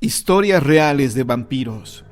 Historias reales de vampiros.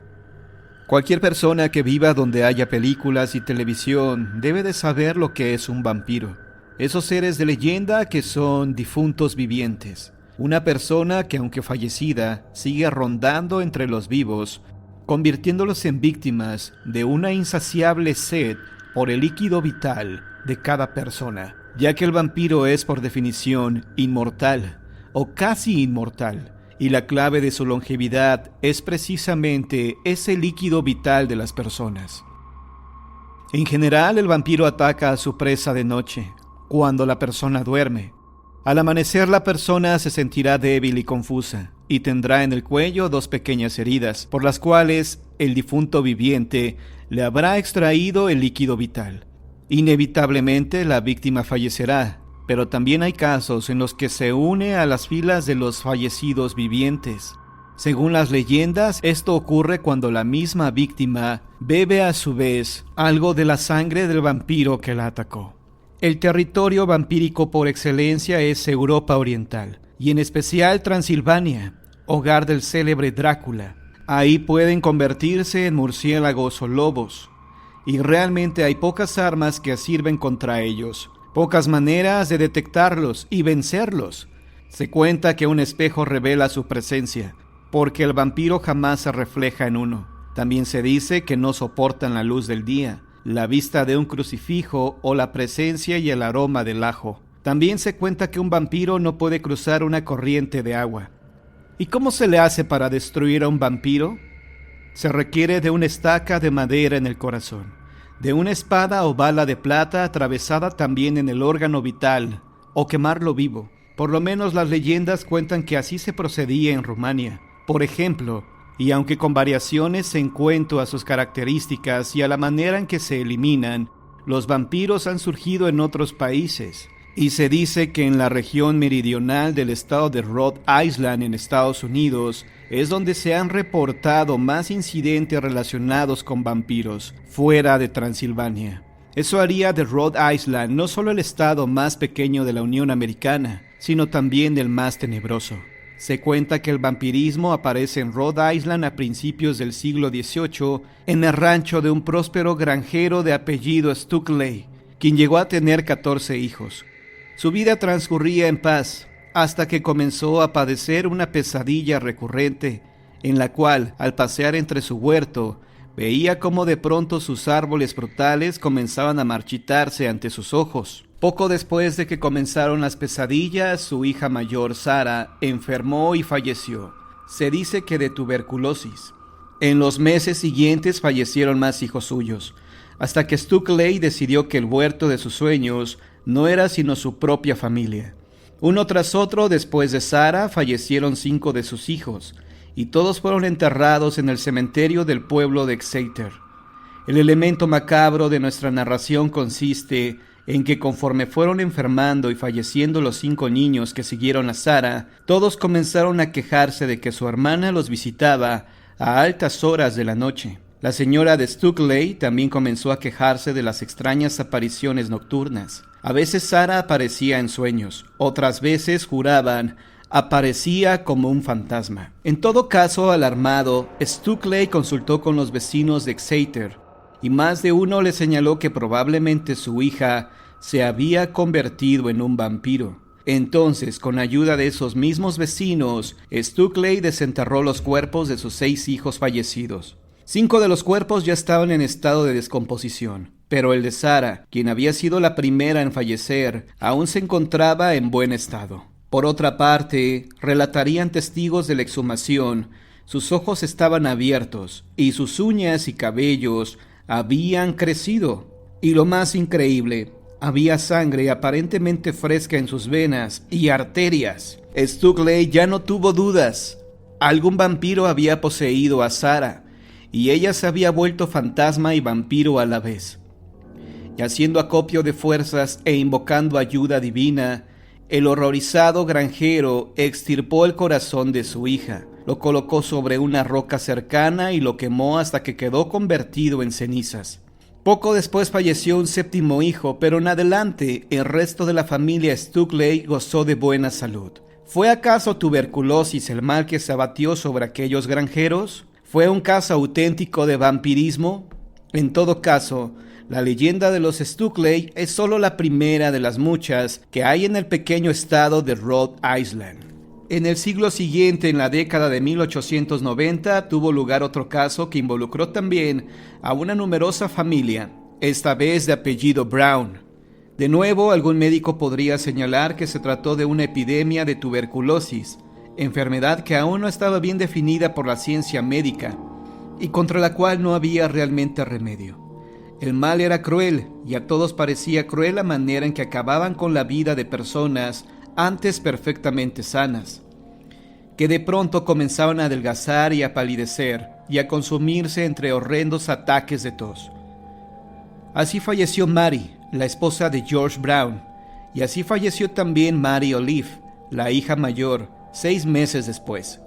Cualquier persona que viva donde haya películas y televisión debe de saber lo que es un vampiro. Esos seres de leyenda que son difuntos vivientes. Una persona que, aunque fallecida, sigue rondando entre los vivos, convirtiéndolos en víctimas de una insaciable sed por el líquido vital de cada persona, ya que el vampiro es por definición inmortal o casi inmortal. Y la clave de su longevidad es precisamente ese líquido vital de las personas. En general, el vampiro ataca a su presa de noche, cuando la persona duerme. Al amanecer, la persona se sentirá débil y confusa, y tendrá en el cuello 2 pequeñas heridas, por las cuales el difunto viviente le habrá extraído el líquido vital. Inevitablemente, la víctima fallecerá. Pero también hay casos en los que se une a las filas de los fallecidos vivientes. Según las leyendas, esto ocurre cuando la misma víctima bebe a su vez algo de la sangre del vampiro que la atacó. El territorio vampírico por excelencia es Europa Oriental, y en especial Transilvania, hogar del célebre Drácula. Ahí pueden convertirse en murciélagos o lobos, y realmente hay pocas armas que sirven contra ellos. Pocas maneras de detectarlos y vencerlos. Se cuenta que un espejo revela su presencia, porque el vampiro jamás se refleja en uno. También se dice que no soportan la luz del día, la vista de un crucifijo o la presencia y el aroma del ajo. También se cuenta que un vampiro no puede cruzar una corriente de agua. ¿Y cómo se le hace para destruir a un vampiro? Se requiere de una estaca de madera en el corazón, de una espada o bala de plata atravesada también en el órgano vital, o quemarlo vivo. Por lo menos las leyendas cuentan que así se procedía en Rumania, por ejemplo, y aunque con variaciones en cuanto a sus características y a la manera en que se eliminan, los vampiros han surgido en otros países. Y se dice que en la región meridional del estado de Rhode Island en Estados Unidos es donde se han reportado más incidentes relacionados con vampiros, fuera de Transilvania. Eso haría de Rhode Island no solo el estado más pequeño de la Unión Americana, sino también el más tenebroso. Se cuenta que el vampirismo aparece en Rhode Island a principios del siglo XVIII en el rancho de un próspero granjero de apellido Stukeley, quien llegó a tener 14 hijos. Su vida transcurría en paz, hasta que comenzó a padecer una pesadilla recurrente, en la cual, al pasear entre su huerto, veía cómo de pronto sus árboles frutales comenzaban a marchitarse ante sus ojos. Poco después de que comenzaron las pesadillas, su hija mayor, Sara, enfermó y falleció. Se dice que de tuberculosis. En los meses siguientes fallecieron más hijos suyos, hasta que Stukeley decidió que el huerto de sus sueños no era sino su propia familia. Uno tras otro, después de Sara, fallecieron 5 de sus hijos, y todos fueron enterrados en el cementerio del pueblo de Exeter. El elemento macabro de nuestra narración consiste en que conforme fueron enfermando y falleciendo los 5 niños que siguieron a Sara, todos comenzaron a quejarse de que su hermana los visitaba a altas horas de la noche. La señora de Stukeley también comenzó a quejarse de las extrañas apariciones nocturnas. A veces Sara aparecía en sueños, otras veces juraban aparecía como un fantasma. En todo caso, alarmado, Stukeley consultó con los vecinos de Exeter, y más de uno le señaló que probablemente su hija se había convertido en un vampiro. Entonces, con ayuda de esos mismos vecinos, Stukeley desenterró los cuerpos de sus 6 hijos fallecidos. 5 de los cuerpos ya estaban en estado de descomposición, pero el de Sara, quien había sido la primera en fallecer, aún se encontraba en buen estado. Por otra parte, relatarían testigos de la exhumación, sus ojos estaban abiertos y sus uñas y cabellos habían crecido. Y lo más increíble, había sangre aparentemente fresca en sus venas y arterias. Stukeley ya no tuvo dudas. Algún vampiro había poseído a Sara, y ella se había vuelto fantasma y vampiro a la vez. Y haciendo acopio de fuerzas e invocando ayuda divina, el horrorizado granjero extirpó el corazón de su hija, lo colocó sobre una roca cercana y lo quemó hasta que quedó convertido en cenizas. Poco después falleció un 7º hijo, pero en adelante el resto de la familia Stukeley gozó de buena salud. ¿Fue acaso tuberculosis el mal que se abatió sobre aquellos granjeros? ¿Fue un caso auténtico de vampirismo? En todo caso, la leyenda de los Stukeley es solo la primera de las muchas que hay en el pequeño estado de Rhode Island. En el siglo siguiente, en la década de 1890, tuvo lugar otro caso que involucró también a una numerosa familia, esta vez de apellido Brown. De nuevo, algún médico podría señalar que se trató de una epidemia de tuberculosis, enfermedad que aún no estaba bien definida por la ciencia médica y contra la cual no había realmente remedio. El mal era cruel y a todos parecía cruel la manera en que acababan con la vida de personas antes perfectamente sanas, que de pronto comenzaban a adelgazar y a palidecer y a consumirse entre horrendos ataques de tos. Así falleció Mary, la esposa de George Brown, y así falleció también Mary Olive, la hija mayor, 6 meses después.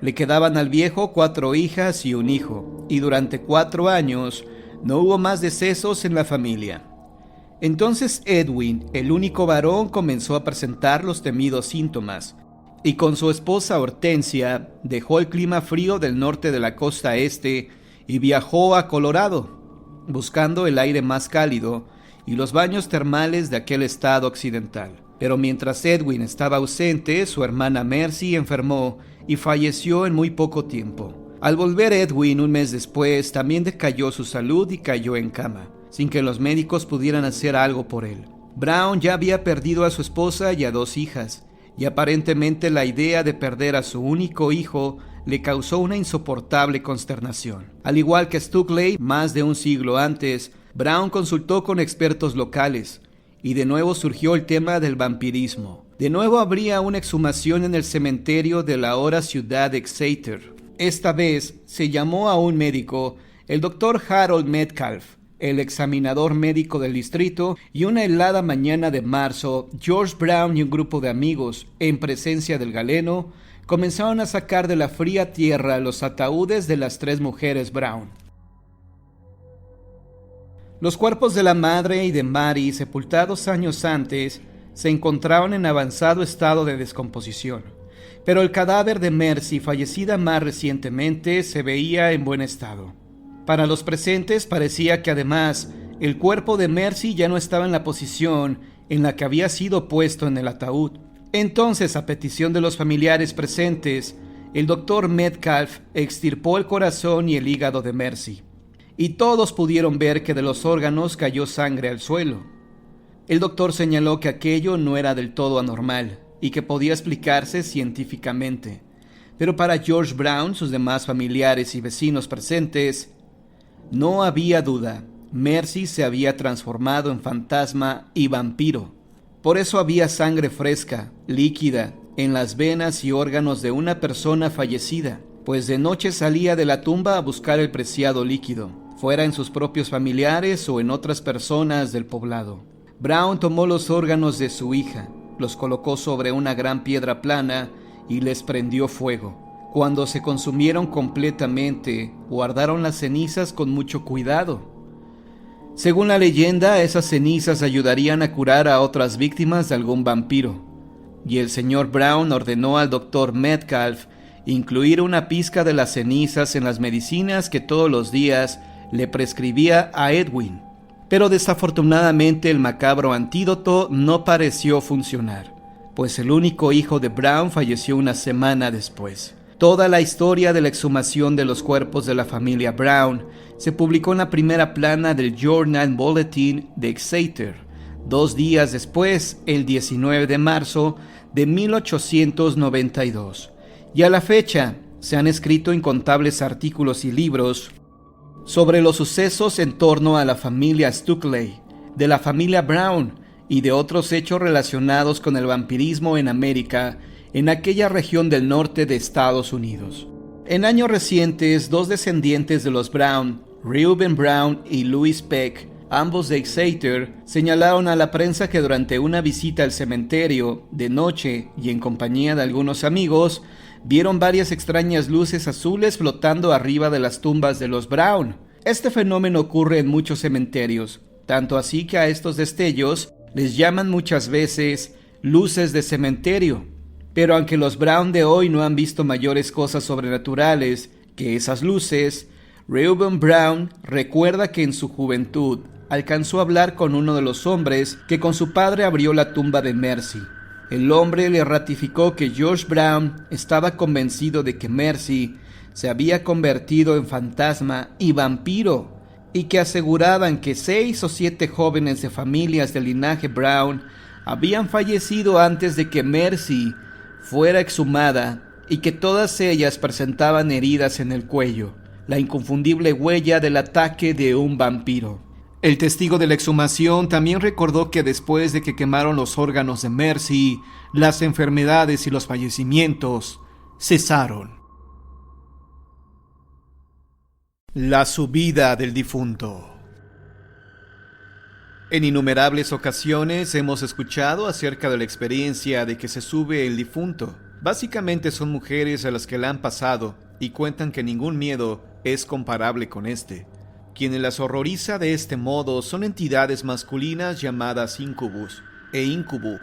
Le quedaban al viejo 4 hijas y un hijo, y durante 4 años no hubo más decesos en la familia. Entonces Edwin, el único varón, comenzó a presentar los temidos síntomas, y con su esposa Hortensia dejó el clima frío del norte de la costa este y viajó a Colorado, buscando el aire más cálido y los baños termales de aquel estado occidental. Pero mientras Edwin estaba ausente, su hermana Mercy enfermó y falleció en muy poco tiempo. Al volver Edwin un mes después, también decayó su salud y cayó en cama, sin que los médicos pudieran hacer algo por él. Brown ya había perdido a su esposa y a 2 hijas, y aparentemente la idea de perder a su único hijo le causó una insoportable consternación. Al igual que Stukeley, más de un siglo antes, Brown consultó con expertos locales, y de nuevo surgió el tema del vampirismo. De nuevo habría una exhumación en el cementerio de la ahora ciudad de Exeter. Esta vez se llamó a un médico, el Dr. Harold Metcalf, el examinador médico del distrito, y una helada mañana de marzo, George Brown y un grupo de amigos, en presencia del galeno, comenzaron a sacar de la fría tierra los ataúdes de las 3 mujeres Brown. Los cuerpos de la madre y de Mary, sepultados años antes, se encontraban en avanzado estado de descomposición, pero el cadáver de Mercy, fallecida más recientemente, se veía en buen estado. Para los presentes parecía que además el cuerpo de Mercy ya no estaba en la posición en la que había sido puesto en el ataúd. Entonces, a petición de los familiares presentes, el doctor Metcalf extirpó el corazón y el hígado de Mercy, y todos pudieron ver que de los órganos cayó sangre al suelo. El doctor señaló que aquello no era del todo anormal y que podía explicarse científicamente, pero para George Brown, sus demás familiares y vecinos presentes, no había duda. Mercy se había transformado en fantasma y vampiro. Por eso había sangre fresca, líquida, en las venas y órganos de una persona fallecida, pues de noche salía de la tumba a buscar el preciado líquido, fuera en sus propios familiares o en otras personas del poblado. Brown tomó los órganos de su hija, los colocó sobre una gran piedra plana y les prendió fuego. Cuando se consumieron completamente, guardaron las cenizas con mucho cuidado. Según la leyenda, esas cenizas ayudarían a curar a otras víctimas de algún vampiro, y el señor Brown ordenó al doctor Metcalf incluir una pizca de las cenizas en las medicinas que todos los días le prescribía a Edwin. Pero desafortunadamente el macabro antídoto no pareció funcionar, pues el único hijo de Brown falleció una semana después. Toda la historia de la exhumación de los cuerpos de la familia Brown se publicó en la primera plana del Journal Bulletin de Exeter, 2 días después, el 19 de marzo de 1892. Y a la fecha se han escrito incontables artículos y libros sobre los sucesos en torno a la familia Stukeley, de la familia Brown y de otros hechos relacionados con el vampirismo en América, en aquella región del norte de Estados Unidos. En años recientes, 2 descendientes de los Brown, Reuben Brown y Louis Peck, ambos de Exeter, señalaron a la prensa que durante una visita al cementerio, de noche y en compañía de algunos amigos, vieron varias extrañas luces azules flotando arriba de las tumbas de los Brown. Este fenómeno ocurre en muchos cementerios, tanto así que a estos destellos les llaman muchas veces luces de cementerio. Pero aunque los Brown de hoy no han visto mayores cosas sobrenaturales que esas luces, Reuben Brown recuerda que en su juventud alcanzó a hablar con uno de los hombres que con su padre abrió la tumba de Mercy. El hombre le ratificó que George Brown estaba convencido de que Mercy se había convertido en fantasma y vampiro, y que aseguraban que 6 o 7 jóvenes de familias del linaje Brown habían fallecido antes de que Mercy fuera exhumada y que todas ellas presentaban heridas en el cuello, la inconfundible huella del ataque de un vampiro. El testigo de la exhumación también recordó que después de que quemaron los órganos de Mercy, las enfermedades y los fallecimientos cesaron. La subida del difunto. En innumerables ocasiones hemos escuchado acerca de la experiencia de que se sube el difunto. Básicamente son mujeres a las que la han pasado y cuentan que ningún miedo es comparable con este. Quienes las horroriza de este modo son entidades masculinas llamadas incubus e incubu.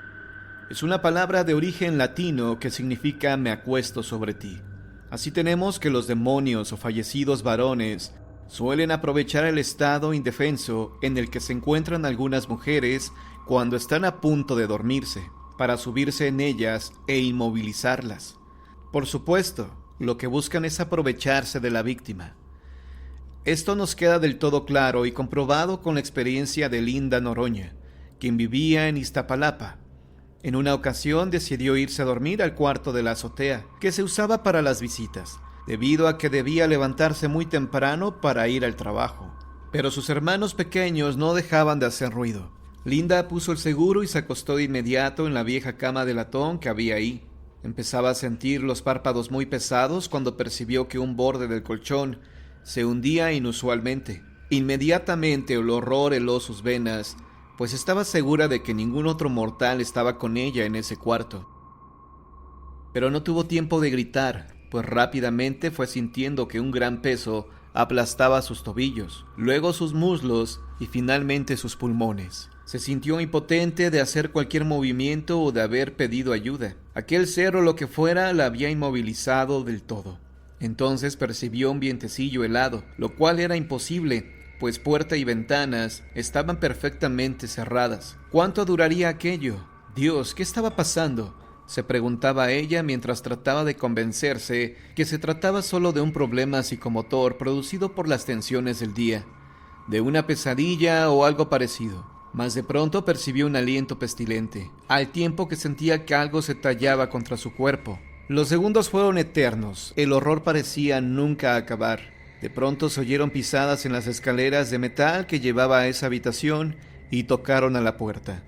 Es una palabra de origen latino que significa me acuesto sobre ti. Así tenemos que los demonios o fallecidos varones suelen aprovechar el estado indefenso en el que se encuentran algunas mujeres cuando están a punto de dormirse, para subirse en ellas e inmovilizarlas. Por supuesto, lo que buscan es aprovecharse de la víctima. Esto nos queda del todo claro y comprobado con la experiencia de Linda Noroña, quien vivía en Iztapalapa. En una ocasión decidió irse a dormir al cuarto de la azotea, que se usaba para las visitas, debido a que debía levantarse muy temprano para ir al trabajo. Pero sus hermanos pequeños no dejaban de hacer ruido. Linda puso el seguro y se acostó de inmediato en la vieja cama de latón que había ahí. Empezaba a sentir los párpados muy pesados cuando percibió que un borde del colchón se hundía inusualmente. Inmediatamente el horror heló sus venas, pues estaba segura de que ningún otro mortal estaba con ella en ese cuarto. Pero no tuvo tiempo de gritar, pues rápidamente fue sintiendo que un gran peso aplastaba sus tobillos, luego sus muslos y finalmente sus pulmones. Se sintió impotente de hacer cualquier movimiento o de haber pedido ayuda. Aquel ser o lo que fuera la había inmovilizado del todo. Entonces percibió un vientecillo helado, lo cual era imposible, pues puerta y ventanas estaban perfectamente cerradas. ¿Cuánto duraría aquello? Dios, ¿qué estaba pasando?, se preguntaba ella mientras trataba de convencerse que se trataba solo de un problema psicomotor producido por las tensiones del día, de una pesadilla o algo parecido. Mas de pronto percibió un aliento pestilente, al tiempo que sentía que algo se tallaba contra su cuerpo. Los segundos fueron eternos, el horror parecía nunca acabar. De pronto se oyeron pisadas en las escaleras de metal que llevaba a esa habitación y tocaron a la puerta.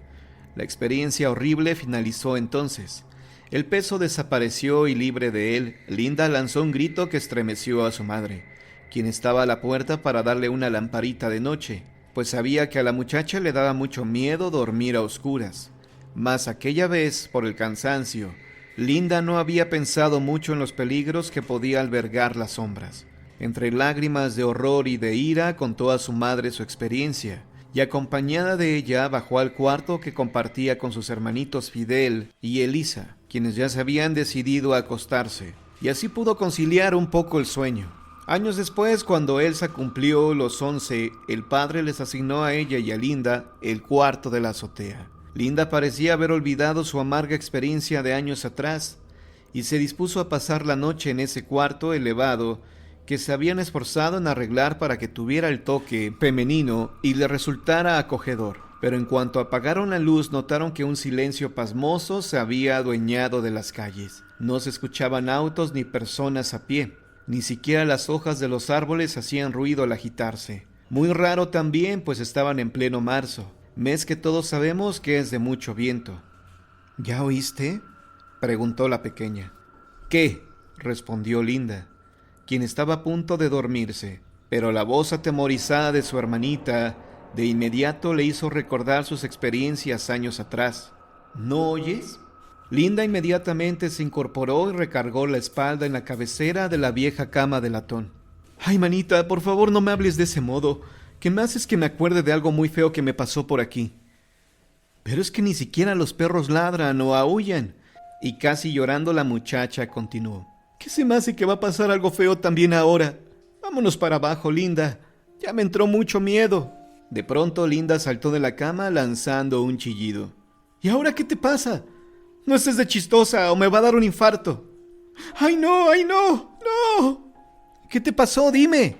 La experiencia horrible finalizó entonces. El peso desapareció y libre de él, Linda lanzó un grito que estremeció a su madre, quien estaba a la puerta para darle una lamparita de noche, pues sabía que a la muchacha le daba mucho miedo dormir a oscuras. Mas aquella vez, por el cansancio, Linda no había pensado mucho en los peligros que podía albergar las sombras. Entre lágrimas de horror y de ira contó a su madre su experiencia, y acompañada de ella bajó al cuarto que compartía con sus hermanitos Fidel y Elisa, quienes ya se habían decidido a acostarse, y así pudo conciliar un poco el sueño. Años después, cuando Elsa cumplió los 11, el padre les asignó a ella y a Linda el cuarto de la azotea. Linda parecía haber olvidado su amarga experiencia de años atrás, y se dispuso a pasar la noche en ese cuarto elevado que se habían esforzado en arreglar para que tuviera el toque femenino y le resultara acogedor. Pero en cuanto apagaron la luz, notaron que un silencio pasmoso se había adueñado de las calles. No se escuchaban autos ni personas a pie. Ni siquiera las hojas de los árboles hacían ruido al agitarse. Muy raro también, pues estaban en pleno marzo, mes que todos sabemos que es de mucho viento. ¿Ya oíste?, preguntó la pequeña. ¿Qué?, respondió Linda, quien estaba a punto de dormirse, pero la voz atemorizada de su hermanita de inmediato le hizo recordar sus experiencias años atrás. ¿No oyes? Linda inmediatamente se incorporó y recargó la espalda en la cabecera de la vieja cama de latón. «Ay, manita, por favor no me hables de ese modo, que me haces que me acuerde de algo muy feo que me pasó por aquí». «Pero es que ni siquiera los perros ladran o aúllan. Y casi llorando la muchacha continuó. ¿Qué se me hace que va a pasar algo feo también ahora? Vámonos para abajo, Linda. Ya me entró mucho miedo. De pronto Linda saltó de la cama lanzando un chillido. ¿Y ahora qué te pasa? No estés de chistosa o me va a dar un infarto. ¡Ay no, ay no, no! ¿Qué te pasó? Dime.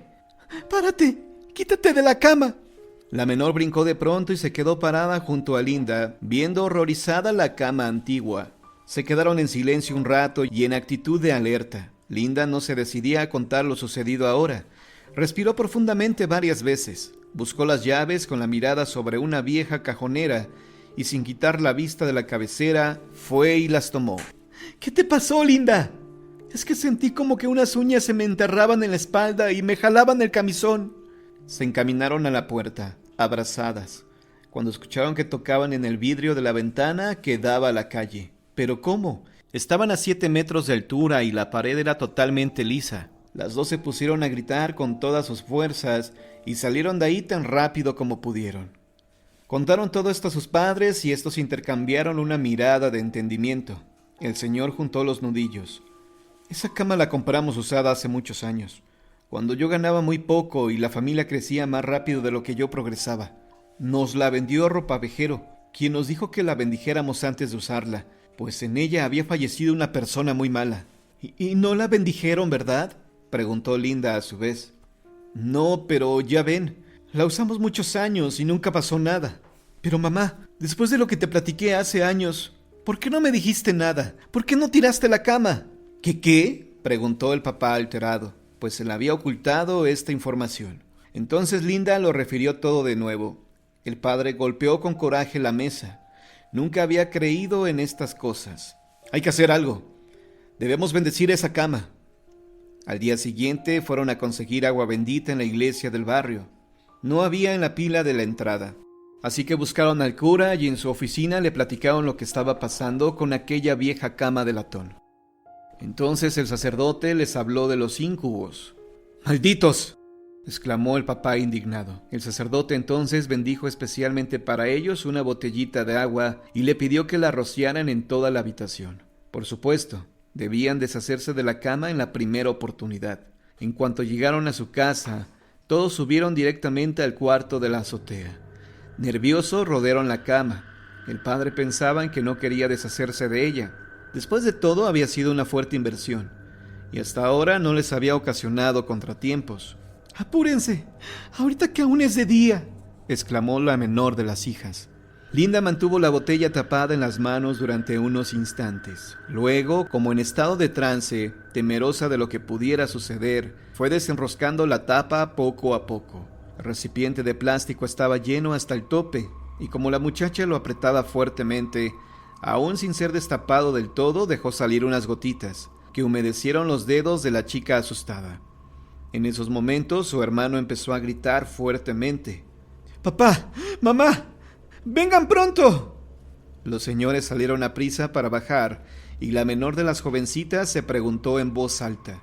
Párate, quítate de la cama. La menor brincó de pronto y se quedó parada junto a Linda, viendo horrorizada la cama antigua. Se quedaron en silencio un rato y en actitud de alerta. Linda no se decidía a contar lo sucedido ahora. Respiró profundamente varias veces. Buscó las llaves con la mirada sobre una vieja cajonera y sin quitar la vista de la cabecera, fue y las tomó. ¿Qué te pasó, Linda? Es que sentí como que unas uñas se me enterraban en la espalda y me jalaban el camisón. Se encaminaron a la puerta, abrazadas, cuando escucharon que tocaban en el vidrio de la ventana que daba a la calle. ¿Pero cómo? Estaban a 7 metros de altura y la pared era totalmente lisa. Las dos se pusieron a gritar con todas sus fuerzas y salieron de ahí tan rápido como pudieron. Contaron todo esto a sus padres y estos intercambiaron una mirada de entendimiento. El señor juntó los nudillos. Esa cama la compramos usada hace muchos años, cuando yo ganaba muy poco y la familia crecía más rápido de lo que yo progresaba. Nos la vendió Ropavejero, quien nos dijo que la bendijéramos antes de usarla, pues en ella había fallecido una persona muy mala. ¿Y no la bendijeron, verdad?, preguntó Linda a su vez. No, pero ya ven, la usamos muchos años y nunca pasó nada. Pero mamá, después de lo que te platiqué hace años, ¿por qué no me dijiste nada? ¿Por qué no tiraste la cama? ¿Qué? Preguntó el papá alterado, pues se le había ocultado esta información. Entonces Linda lo refirió todo de nuevo. El padre golpeó con coraje la mesa. Nunca había creído en estas cosas. Hay que hacer algo. Debemos bendecir esa cama. Al día siguiente fueron a conseguir agua bendita en la iglesia del barrio. No había en la pila de la entrada. Así que buscaron al cura y en su oficina le platicaron lo que estaba pasando con aquella vieja cama de latón. Entonces el sacerdote les habló de los íncubos. ¡Malditos!, exclamó el papá indignado. El sacerdote entonces bendijo especialmente para ellos una botellita de agua y le pidió que la rociaran en toda la habitación. Por supuesto, debían deshacerse de la cama en la primera oportunidad. En cuanto llegaron a su casa, todos subieron directamente al cuarto de la azotea. Nerviosos rodearon la cama. El padre pensaba en que no quería deshacerse de ella. Después de todo, había sido una fuerte inversión, y hasta ahora no les había ocasionado contratiempos. ¡Apúrense! ¡Ahorita que aún es de día!, exclamó la menor de las hijas. Linda mantuvo la botella tapada en las manos durante unos instantes. Luego, como en estado de trance, temerosa de lo que pudiera suceder, fue desenroscando la tapa poco a poco. El recipiente de plástico estaba lleno hasta el tope, y como la muchacha lo apretaba fuertemente, aún sin ser destapado del todo, dejó salir unas gotitas, que humedecieron los dedos de la chica asustada. En esos momentos, su hermano empezó a gritar fuertemente. ¡Papá! ¡Mamá! ¡Vengan pronto! Los señores salieron a prisa para bajar, y la menor de las jovencitas se preguntó en voz alta.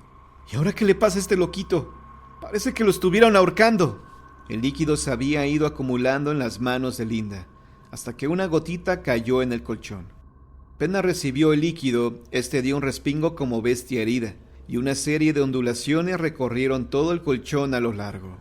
¿Y ahora qué le pasa a este loquito? Parece que lo estuvieron ahorcando. El líquido se había ido acumulando en las manos de Linda, hasta que una gotita cayó en el colchón. Apenas recibió el líquido, este dio un respingo como bestia herida, y una serie de ondulaciones recorrieron todo el colchón a lo largo.